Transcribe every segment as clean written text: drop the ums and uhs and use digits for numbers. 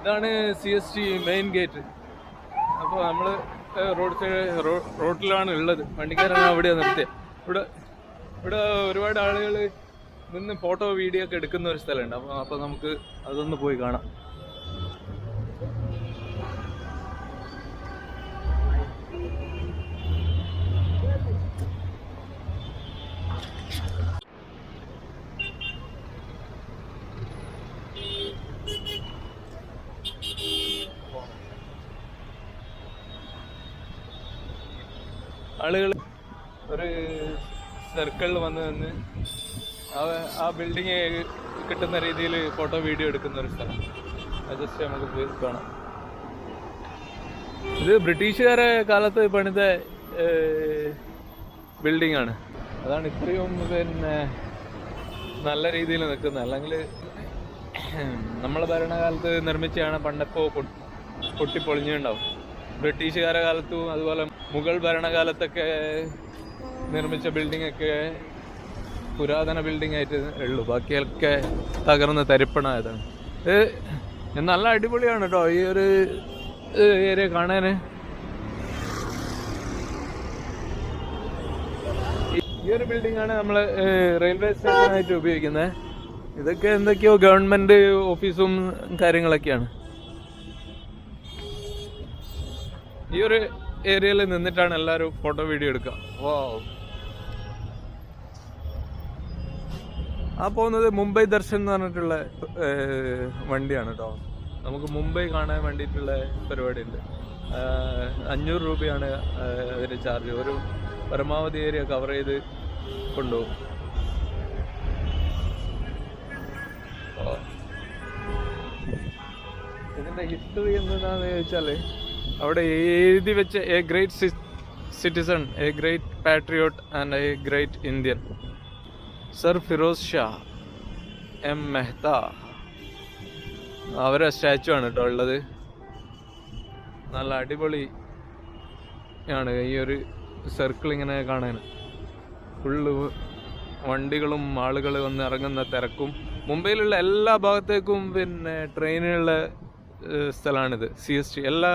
ഇതാണ് CST main gate. അപ്പോൾ നമ്മൾ റോഡിലാണ് ഉള്ളത്. വണ്ടിക്കാരാണ് അവിടെയാണ് നിർത്തിയത്. ഇവിടെ ഒരുപാട് ആളുകൾ നിന്ന് ഫോട്ടോ വീഡിയോ ഒക്കെ എടുക്കുന്ന ഒരു സ്ഥലമുണ്ട്. അപ്പോൾ നമുക്ക് അതൊന്ന് പോയി കാണാം. ആളുകൾ ഒരു സർക്കിളിൽ വന്ന് ആ ബിൽഡിങ് കിട്ടുന്ന രീതിയിൽ ഫോട്ടോ വീഡിയോ എടുക്കുന്ന ഒരു സ്ഥലം. അത് ജസ്റ്റ് നമുക്ക് പോയി കാണാം. ഇത് ബ്രിട്ടീഷുകാരെ കാലത്ത് പണിത ബിൽഡിംഗ് ആണ്. അതാണ് ഇത്രയും പിന്നെ നല്ല രീതിയിൽ നിൽക്കുന്നത്. അല്ലെങ്കിൽ നമ്മളെ ഭരണകാലത്ത് നിർമ്മിച്ചാണ് പണ്ടപ്പോൾ പൊട്ടിപ്പൊളിഞ്ഞുണ്ടാവും. ബ്രിട്ടീഷുകാരുടെ കാലത്തും അതുപോലെ മുഗൾ ഭരണകാലത്തൊക്കെ നിർമ്മിച്ച ബിൽഡിംഗ് ഒക്കെ പുരാതന ബിൽഡിംഗ് ആയിട്ട് ഉള്ളൂ. ബാക്കിയൊക്കെ തകർന്ന് തരിപ്പണായതാണ്. നല്ല അടിപൊളിയാണ് കേട്ടോ ഈ ഒരു ഏരിയ കാണാൻ. ഈ ഒരു ബിൽഡിംഗ് ആണ് നമ്മൾ റെയിൽവേ സ്റ്റേഷനായിട്ട് ഉപയോഗിക്കുന്നത്. ഇതൊക്കെ എന്തൊക്കെയോ ഗവൺമെന്റ് ഓഫീസും കാര്യങ്ങളൊക്കെയാണ്. ഈ ഒരു ഏരിയയിൽ നിന്നിട്ടാണ് എല്ലാവരും ഫോട്ടോ വീഡിയോ എടുക്കുക. ആ പോകുന്നത് മുംബൈ ദർശൻ എന്ന് പറഞ്ഞിട്ടുള്ള വണ്ടിയാണ് കേട്ടോ. നമുക്ക് മുംബൈ കാണാൻ വേണ്ടിയിട്ടുള്ള പരിപാടി ഉണ്ട്. 500 രൂപയാണ് അതിന് ചാർജ്. ഒരു പരമാവധി ഏരിയ കവർ ചെയ്ത് കൊണ്ടുപോകും. ഇതിന്റെ ഹിസ്റ്ററി എന്താണെന്ന് ചോദിച്ചാൽ അവിടെ എഴുതി വെച്ച A great citizen, A great patriot and A great Indian, sir Firoz Shah M Mehta. അവരെ സ്റ്റാച്ചു ആണ് കേട്ടോ ഉള്ളത്. നല്ല അടിപൊളി ആണ് ഈ ഒരു സർക്കിൾ ഇങ്ങനെ കാണാൻ. ഫുള്ള് വണ്ടികളും ആളുകൾ വന്ന് ഇറങ്ങുന്ന തിരക്കും. മുംബൈയിലുള്ള എല്ലാ ഭാഗത്തേക്കും പിന്നെ ട്രെയിനുള്ള സ്ഥലമാണിത്. CST എല്ലാ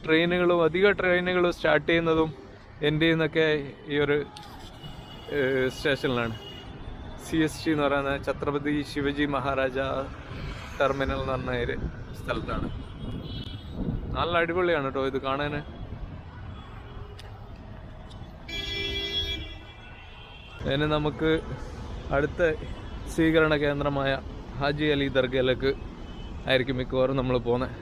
ട്രെയിനുകളും അധിക ട്രെയിനുകളും സ്റ്റാർട്ട് ചെയ്യുന്നതും എൻഡ് ചെയ്യുന്നതൊക്കെ ഈ ഒരു സ്റ്റേഷനിലാണ്. CST എന്ന് പറയുന്ന ഛത്രപതി ശിവജി മഹാരാജ ടെർമിനൽ എന്ന് പറഞ്ഞ ഒരു സ്ഥലത്താണ്. നല്ല അടിപൊളിയാണ് കേട്ടോ ഇത് കാണാൻ. അതിന് നമുക്ക് അടുത്ത സ്വീകരണ കേന്ദ്രമായ ഹാജി അലി ദർഗയിലേക്ക് ആയിരിക്കും മിക്കവാറും നമ്മൾ പോകുന്നത്.